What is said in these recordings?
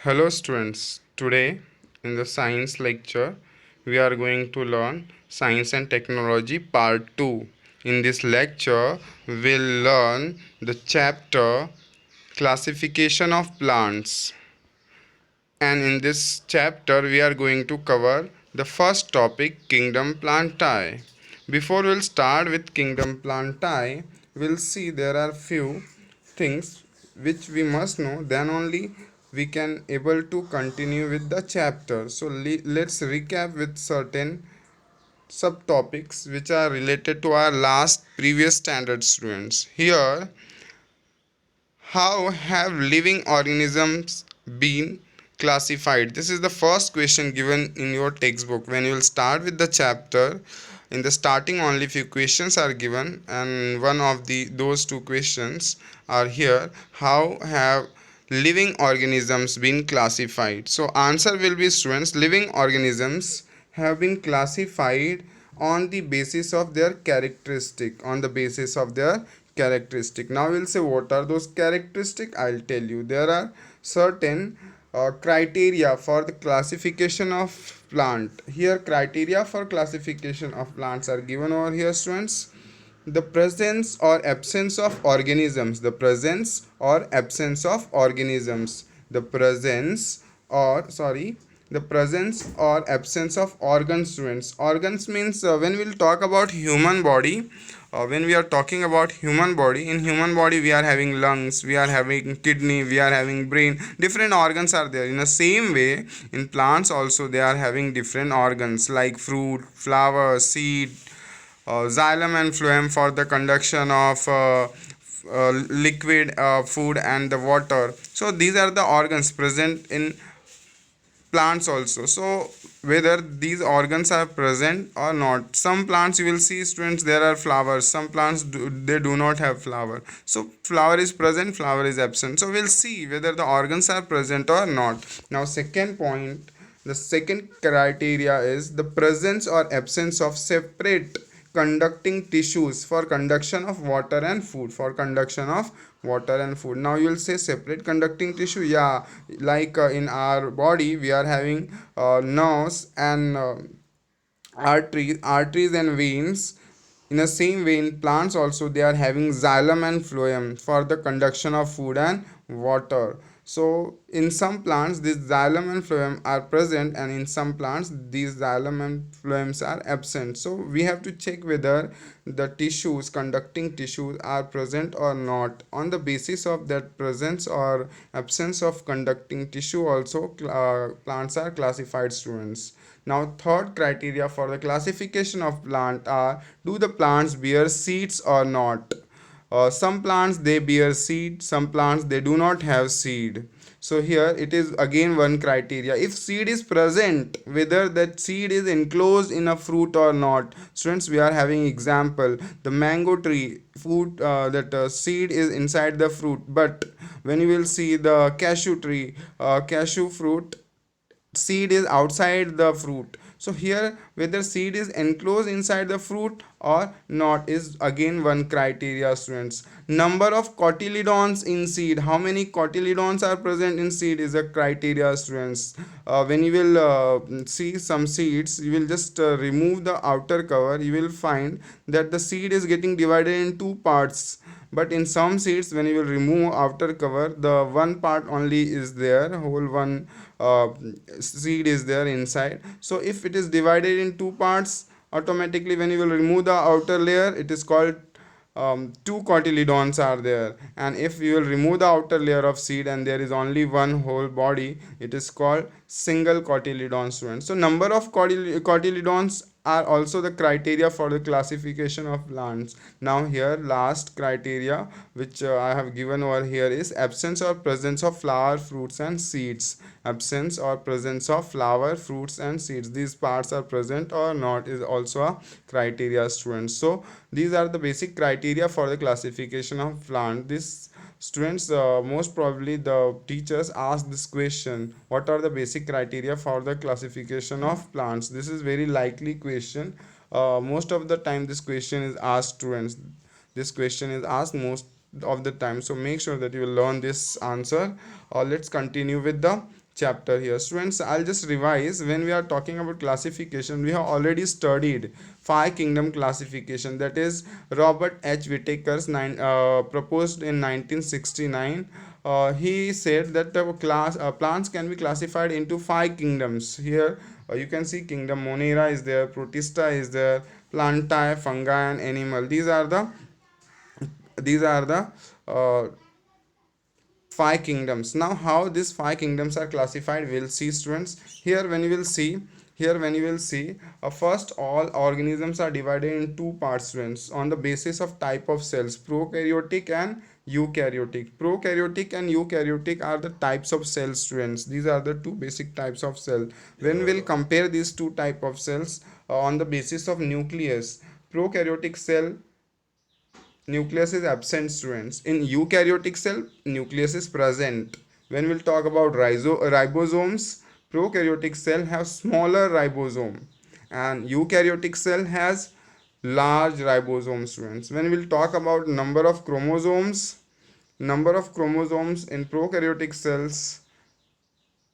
Hello students, today in the science lecture we are going to learn science and technology part 2. In this lecture we'll learn the chapter classification of plants, and in this chapter we are going to cover the first topic, kingdom plantae. Before we'll start with kingdom plantae, we'll see there are few things which we must know, then only we can able to continue with the chapter. So let's recap with certain subtopics which are related to our last previous standard students. Here, how have living organisms been classified? This is the first question given in your textbook. When you will start with the chapter, in the starting only few questions are given, and one of those two questions are here. How have living organisms been classified? So answer will be, students, living organisms have been classified on the basis of their characteristic, now we'll say what are those characteristics. I'll tell you there are certain criteria for the classification of plant. Here criteria for classification of plants are given over here, students. The presence or absence of organisms, the presence or absence of organisms, the presence or sorry the presence or absence of organs. Students, organs means when we'll talk about human body, when we are talking about human body, in human body we are having lungs, we are having kidney, we are having brain, different organs are there. In the same way, in plants also they are having different organs like fruit, flower, seed, xylem and phloem for the conduction of liquid, food and the water. So these are the organs present in plants also. So whether these organs are present or not, some plants you will see, students, there are flowers, some plants they do not have flower. So flower is present, flower is absent. So we'll see whether the organs are present or not. Now second point, the second criteria is the presence or absence of separate conducting tissues for conduction of water and food, now you will say separate conducting tissue. Yeah, like in our body we are having nerves and arteries and veins. In the same way, in plants also they are having xylem and phloem for the conduction of food and water. So in some plants these xylem and phloem are present, and in some plants these xylem and phloems are absent. So we have to check whether the tissues, conducting tissues, are present or not. On the basis of that presence or absence of conducting tissue also plants are classified, students. Now third criteria for the classification of plant are, do the plants bear seeds or not? Some plants they bear seed, some plants they do not have seed. So here it is again one criteria. If seed is present, whether that seed is enclosed in a fruit or not. Students, we are having example, the mango tree fruit, that seed is inside the fruit, but when you will see the cashew tree, cashew fruit, seed is outside the fruit. So here whether seed is enclosed inside the fruit or not is again one criteria, students. Number of cotyledons in seed, how many cotyledons are present in seed is a criteria, students. When you will see some seeds, you will just remove the outer cover, you will find that the seed is getting divided in two parts. But in some seeds, when you will remove outer cover, the one part only is there, whole one uh, seed is there inside. So if it is divided in two parts, automatically when you will remove the outer layer, it is called two cotyledons are there. And if you will remove the outer layer of seed and there is only one whole body, it is called single cotyledon, students. So number of cotyledons are also the criteria for the classification of plants. Now here last criteria which I have given over here is absence or presence of flower, fruits and seeds. Absence or presence of flower, fruits and seeds, these parts are present or not is also a criteria, students. So these are the basic criteria for the classification of plant. This, students, most probably the teachers ask this question, what are the basic criteria for the classification of plants? This is very likely question. Most of the time this question is asked, students. This question is asked most of the time, so make sure that you will learn this answer. Let's continue with the chapter here. Students, I'll just revise. When we are talking about classification, we have already studied five kingdom classification, that is Robert H. Whittaker's proposed in 1969. He said that the plants can be classified into five kingdoms. Here you can see kingdom Monera is there, Protista is there, Plantae, fungi, and animal. These are the uh, five kingdoms. Now how these five kingdoms are classified, we'll see, students. Here when you will see first, all organisms are divided in two parts, students, on the basis of type of cells: prokaryotic and eukaryotic. Prokaryotic and eukaryotic are the types of cells, students. These are the two basic types of cell. When we'll compare these two type of cells on the basis of nucleus, prokaryotic cell nucleus is absent, students. In eukaryotic cell, nucleus is present. When we'll talk about ribosomes, prokaryotic cell have smaller ribosome and eukaryotic cell has large ribosome, students. When we'll talk about number of chromosomes in prokaryotic cells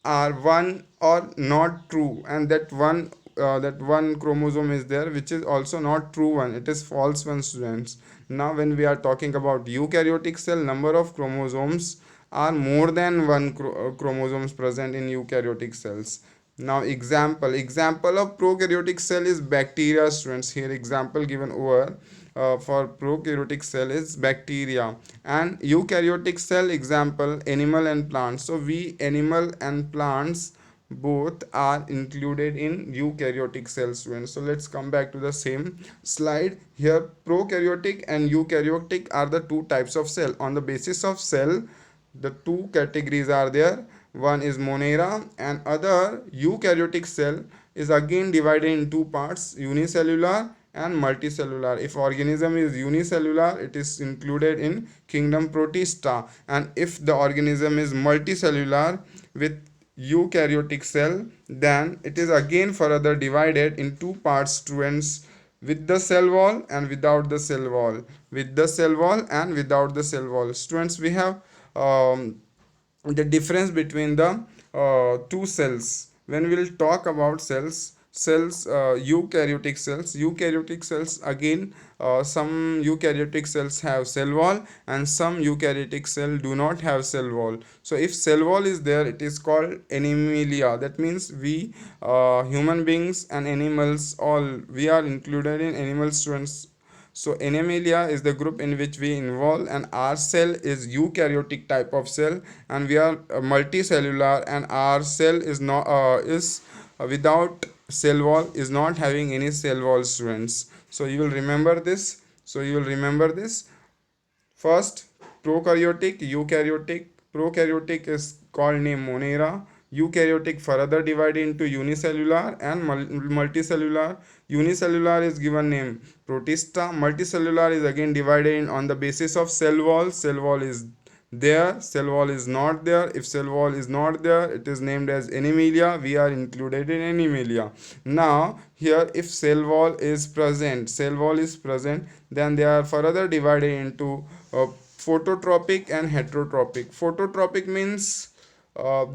are one or not true, and that one chromosome is there which is also not true one, it is false one, students. Now when we are talking about eukaryotic cell, number of chromosomes are more than one chromosomes present in eukaryotic cells. Now example of prokaryotic cell is bacteria, students. Here example given over for prokaryotic cell is bacteria, and eukaryotic cell example animal and plants. So we animal and plants both are included in eukaryotic cells, students. So let's come back to the same slide. Here prokaryotic and eukaryotic are the two types of cell. On the basis of cell, the two categories are there. One is Monera, and other eukaryotic cell is again divided in two parts: unicellular and multicellular. If organism is unicellular, it is included in kingdom Protista, and if the organism is multicellular with eukaryotic cell, then it is again further divided in two parts, students: with the cell wall and without the cell wall. With the cell wall and without the cell wall, students. We have the difference between the two cells. When we'll talk about cells, eukaryotic cells again, some eukaryotic cells have cell wall and some eukaryotic cell do not have cell wall. So if cell wall is there, it is called animalia. That means we human beings and animals, all we are included in animal, students. So animalia is the group in which we involve, and our cell is eukaryotic type of cell, and we are multicellular, and our cell is not without cell wall, is not having any cell wall, students. So you will remember this. First, prokaryotic, eukaryotic. Prokaryotic is called name Monera. Eukaryotic further divided into unicellular and multicellular. Unicellular is given name Protista. Multicellular is again divided in on the basis of cell wall. Cell wall is there, cell wall is not there. If cell wall is not there, it is named as animalia. We are included in animalia. Now here, if cell wall is present, then they are further divided into phototropic and heterotropic. Phototropic means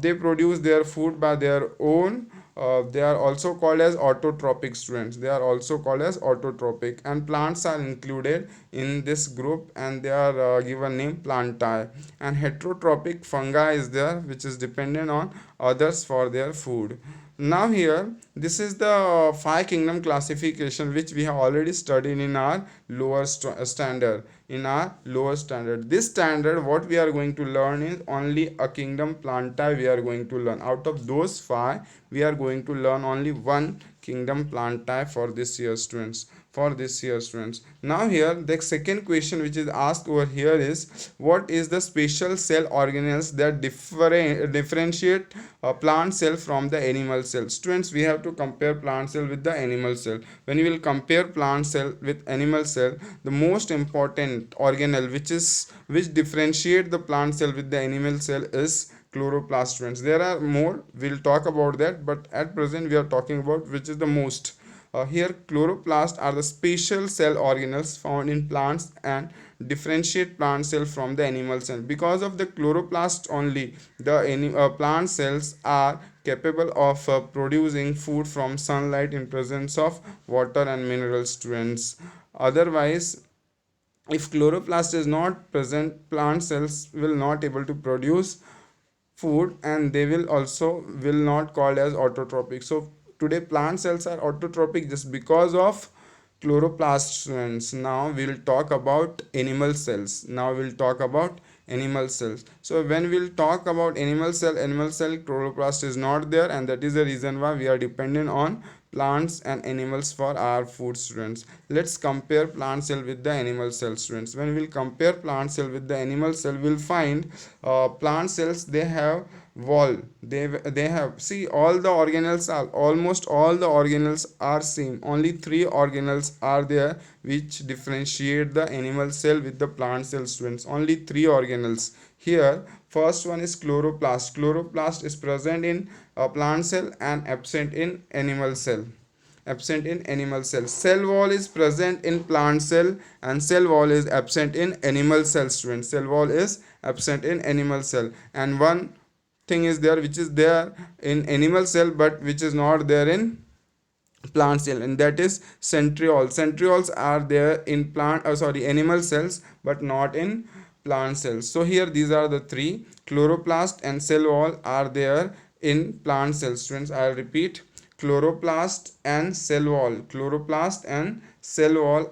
they produce their food by their own. They are also called as autotropic, students. They are also called as autotropic, and plants are included in this group, and they are given name Plantae. And heterotropic fungi is there, which is dependent on others for their food. Now here, this is the five kingdom classification which we have already studied in our standard. This standard, what we are going to learn is only a kingdom Plantae we are going to learn. Out of those five, we are going to learn only one kingdom Plantae for this year, students. Now here, the second question which is asked over here is, what is the special cell organelles that differentiate plant cell from the animal cell? Students, we have to compare plant cell with the animal cell. When you will compare plant cell with animal cell, the most important organelle which differentiate the plant cell with the animal cell is chloroplast, students. There are more, we'll talk about that, but at present we are talking about which is the most Here chloroplasts are the special cell organelles found in plants and differentiate plant cell from the animal cell. Because of the chloroplast only, the plant cells are capable of producing food from sunlight in presence of water and mineral students. Otherwise, if chloroplast is not present, plant cells will not able to produce food, and they will also will not called as autotrophic. So today plant cells are autotrophic just because of chloroplasts. Now we'll talk about animal cells. So when we'll talk about animal cell chloroplast is not there, and that is the reason why we are dependent on plants and animals for our food, students. Let's compare plant cell with the animal cell, students. When we'll compare plant cell with the animal cell, we'll find plant cells, they have wall, they have, see, all the organelles are, almost all the organelles are same. Only three organelles are there which differentiate the animal cell with the plant cell, students. Only three organelles. Here first one is chloroplast. Chloroplast is present in a plant cell and absent in animal cell. Cell wall is present in plant cell, and cell wall is absent in animal cell, students. Cell wall is absent in animal cell. And one thing is there which is there in animal cell but which is not there in plant cell, and that is centrioles are there in animal cells but not in plant cells. So here these are the three: chloroplast and cell wall are there in plant cells, students. I'll repeat: chloroplast and cell wall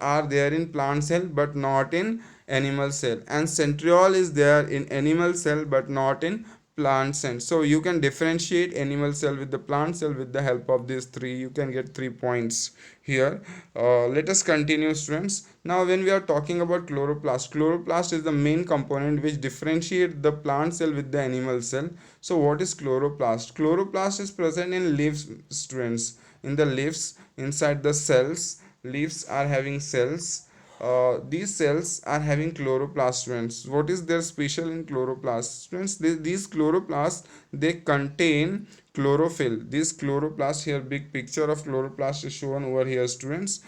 are there in plant cell but not in animal cell, and centriole is there in animal cell but not in plant cell. So you can differentiate animal cell with the plant cell with the help of these three. You can get 3 points here. Let us continue, students. Now when we are talking about chloroplast is the main component which differentiate the plant cell with the animal cell. So what is chloroplast is present in leaves, students. In the leaves, inside the cells, leaves are having cells. These cells are having chloroplast, students. What is their special in chloroplast, students? These chloroplasts, they contain chlorophyll. This chloroplast here, big picture of chloroplast is shown over here, students.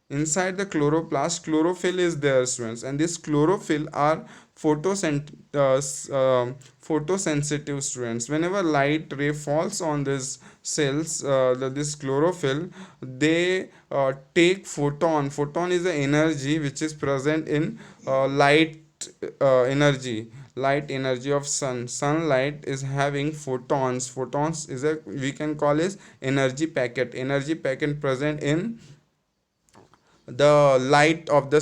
Inside the chloroplast, chlorophyll is there, students, and this chlorophyll are photosensitive, students. Whenever light ray falls on these cells, this chlorophyll, they take photon is the energy which is present in light energy of sunlight is having photons is a, we can call as energy packet present in the light of the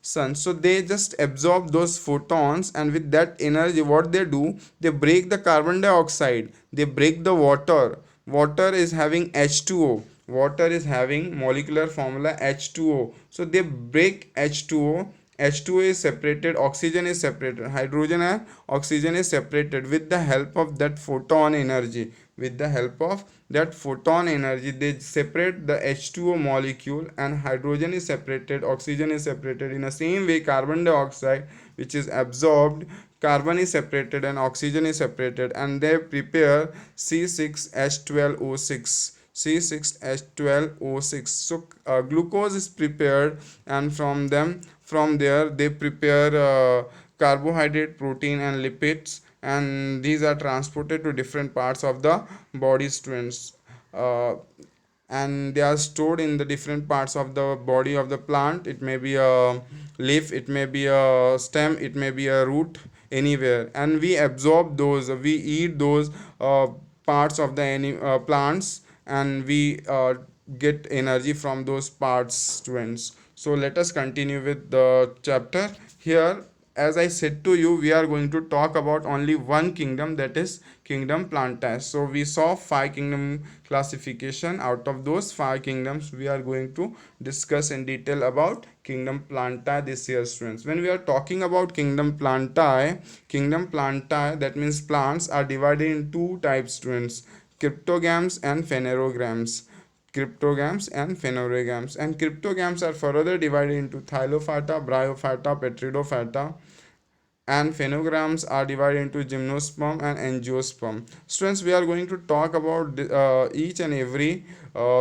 sun. So they just absorb those photons, and with that energy what they do, they break the carbon dioxide, they break the water is having H2O. Water is having molecular formula H2O. So they break H2O. H2O is separated, oxygen is separated, hydrogen and oxygen is separated with the help of that photon energy. They separate the H2O molecule, and hydrogen is separated, oxygen is separated. In the same way, carbon dioxide, which is absorbed, carbon is separated and oxygen is separated, and they prepare C6H12O6. So glucose is prepared, and from there they prepare carbohydrate, protein and lipids, and these are transported to different parts of the body, students. And they are stored in the different parts of the body of the plant. It may be a leaf, it may be a stem, it may be a root, anywhere, and we absorb those, we eat those parts of the plants, and we get energy from those parts, students. So let us continue with the chapter. Here, as I said to you, we are going to talk about only one kingdom, that is kingdom Plantae. So we saw 5 kingdom classification. Out of those 5 kingdoms, we are going to discuss in detail about kingdom Plantae this year, students. When we are talking about kingdom Plantae, that means plants are divided in 2 types, students: cryptogams and phanerogams. And cryptogams are further divided into thylophyta, bryophyta, petridophyta. and phenograms are divided into gymnosperm and angiosperm. Students, we are going to talk about each and every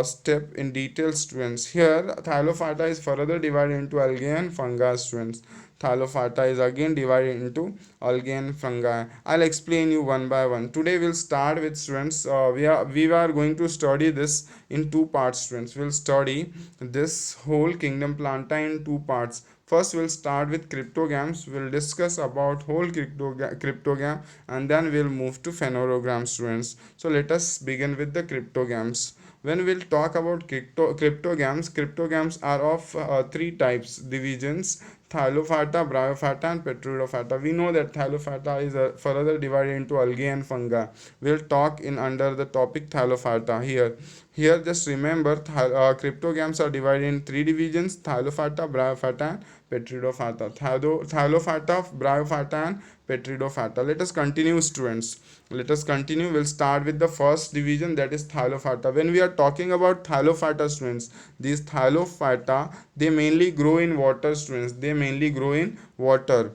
step in detail, students. Here, Thylophyta is further divided into algae and fungi, students. Thylophyta is again divided into algae and fungi. I'll explain you one by one. Today we'll start with, students. We are going to study this in two parts, students. We'll study this whole kingdom planta in two parts. First, we'll start with cryptograms. We'll discuss about whole cryptogram, and then we'll move to phenograms, students. So let us begin with the cryptograms. When we'll talk about cryptograms are of three types divisions: Thylophyta, Bryophyta, and Petridophyta. We know that Thylophyta is further divided into algae and fungi. We'll talk in under the topic Thylophyta here. Here, just remember, cryptograms are divided in three divisions: Thylophyta, Bryophyta, and Petridophyta. Thylophyta, Bryophyta, and Petridophyta. Let us continue, students. Let us continue. We'll start with the first division, that is Thylophyta. When we are talking about Thylophyta, students, these Thylophyta, they mainly grow in water, students. They mainly grow in water.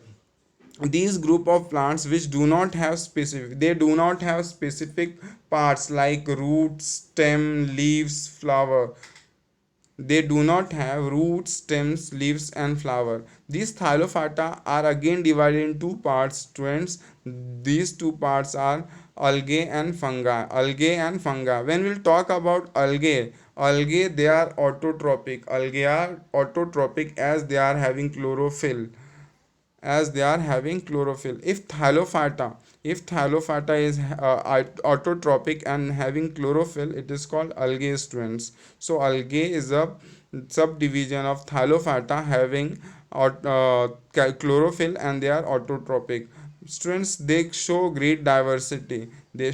These group of plants which do not have specific parts like roots, stem, leaves, flower. They do not have roots, stems, leaves, and flower. These Thylophyta are again divided in two parts, students. These two parts are algae and fungi. Algae and fungi. When we'll talk about algae they are autotrophic. Algae are autotrophic as they are having chlorophyll. If Thylophyta is autotrophic and having chlorophyll, it is called algae, students. So algae is a subdivision of Thylophyta having chlorophyll, and they are autotrophic. Students, they show great diversity. They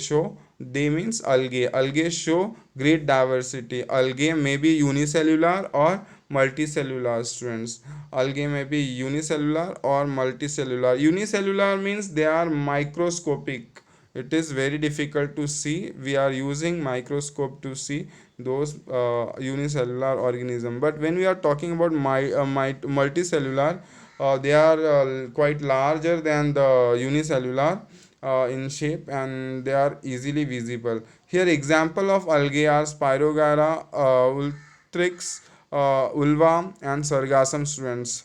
means algae show great diversity. Algae may be unicellular or multicellular, students. Algae may be unicellular or multicellular. Unicellular means they are microscopic. It is very difficult to see. We are using microscope to see those unicellular organism. But when we are talking about multicellular, they are quite larger than the unicellular in shape, and they are easily visible. Here example of algae are Spirogyra, Ulthrix, Ulva, and Sargassum, students,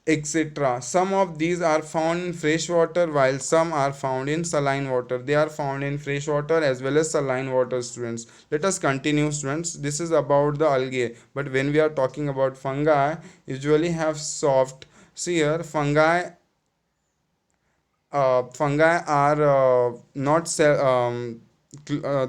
etc. Some of these are found in fresh water while some are found in saline water. They are found in fresh water as well as saline water, students. Let us continue, students. This is about the algae, but when we are talking about fungi, usually have soft. See here, fungi are not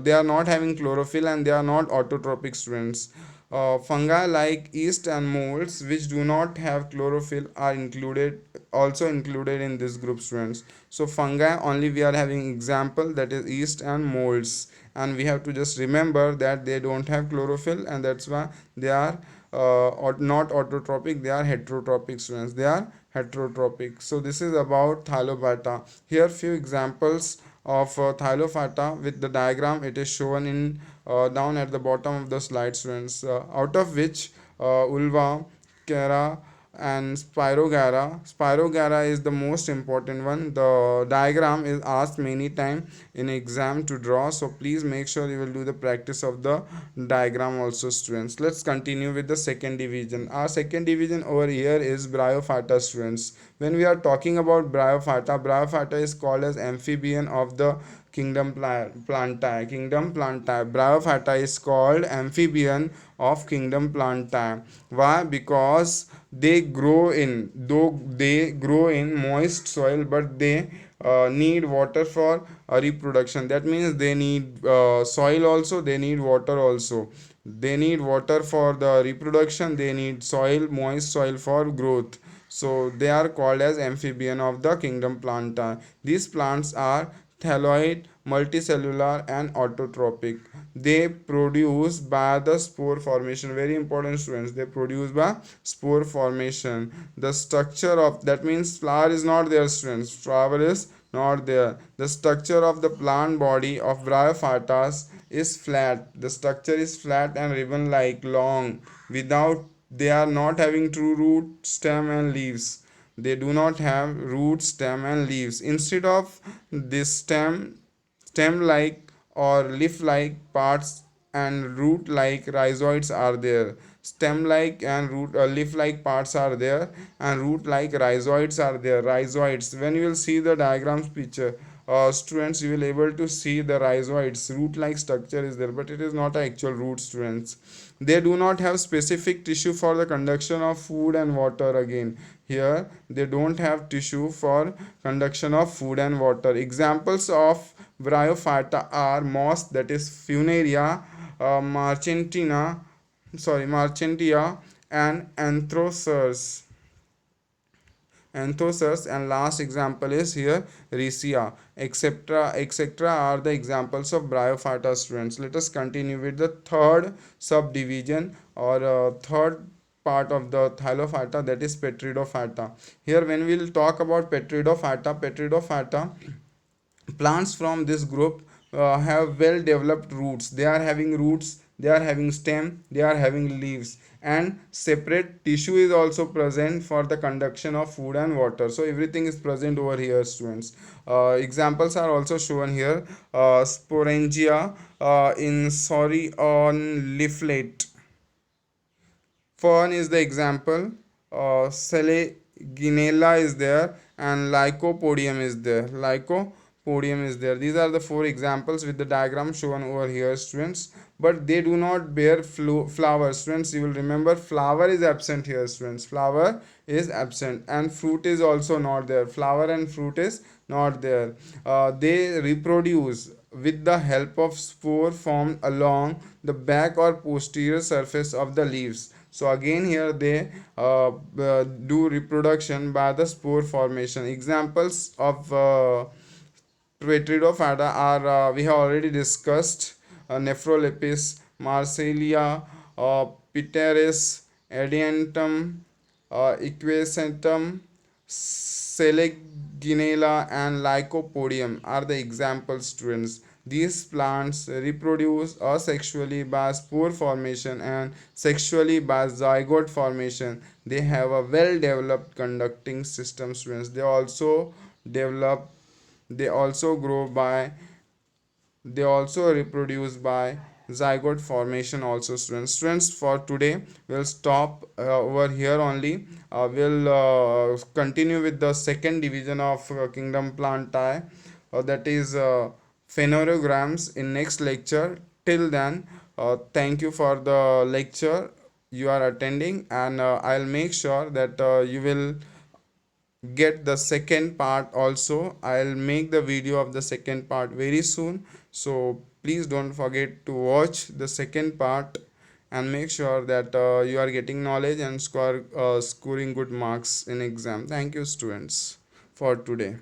they are not having chlorophyll, and they are not autotrophic, students. Fungi like yeast and molds which do not have chlorophyll are included in this group, students. So fungi only we are having example, that is yeast and molds, and we have to just remember that they don't have chlorophyll, and that's why they are not autotrophic. They are heterotrophic, students. They are heterotrophic. So this is about Thylophyta. Here few examples of Thylophyta with the diagram. It is shown in down at the bottom of the slide, students. Out of which Ulva, Kera, and Spirogyra. Spirogyra is the most important one. The diagram is asked many times in exam to draw, so please make sure you will do the practice of the diagram also, students. Let's continue with the second division. Our second division over here is Bryophyta, students. When we are talking about Bryophyta is called as amphibian of the kingdom plantae. Bryophyta is called amphibian of kingdom plantae. Why? Because they grow in moist soil, but they need water for reproduction. That means they need soil also, they need water also. They need water for the reproduction, they need moist soil for growth. So they are called as amphibian of the kingdom planta. These plants are thalloid, multicellular, and autotrophic. They produce by the spore formation. Very important, students. They produce by spore formation. The structure of, that means flower is not there, students. Flower is not there. The structure of the plant body of Bryophytas is flat. The structure is flat and ribbon like long. Without, they are not having true root, stem, and leaves. They do not have root, stem and leaves. Instead of this stem like or leaf like parts and root like rhizoids are there. Stem like and root leaf like parts are there, and root like rhizoids are there. Rhizoids, when you will see the diagrams picture, students, you will able to see the rhizoids, root like structure is there, but it is not actual root, students. They do not have specific tissue for the conduction of food and water. Again here they don't have tissue for conduction of food and water. Examples of bryophyta are moss, that is funaria, marchantia, and anthocers, and last example is here ricea, etc are the examples of bryophyta, students. Let us continue with the third subdivision or third part of the thylophyta, that is petridophyta. Here when we will talk about petridophyta, plants from this group have well developed roots. They are having roots, they are having stem, they are having leaves, and separate tissue is also present for the conduction of food and water. So everything is present over here, students. Examples are also shown here. Sporangia in sorry on leaflet. Fern is the example. Seleginella is there, and Lycopodium is there. Lycopodium is there. These are the four examples with the diagram shown over here, students. But they do not bear flowers, students. You will remember flower is absent here, students. Flower is absent, and fruit is also not there. Flower and fruit is not there. They reproduce with the help of spore formed along the back or posterior surface of the leaves. So again here they do reproduction by the spore formation. Examples of Petridophyta are we have already discussed: Nephrolepis, Marsalia, Pteris, Adiantum, Equisentum, Seleginella, and Lycopodium are the example, students. These plants reproduce asexually by spore formation and sexually by zygote formation. They have a well developed conducting system, students. Develop they also grow by they also reproduce by zygote formation also, students. For today we'll stop over here only. We'll continue with the second division of kingdom plantae, that is phanerograms, in next lecture. Till then, thank you for the lecture you are attending, and I'll make sure that you will get the second part also. I'll make the video of the second part very soon, so please don't forget to watch the second part and make sure that you are getting knowledge and scoring good marks in exam. Thank you, students, for today.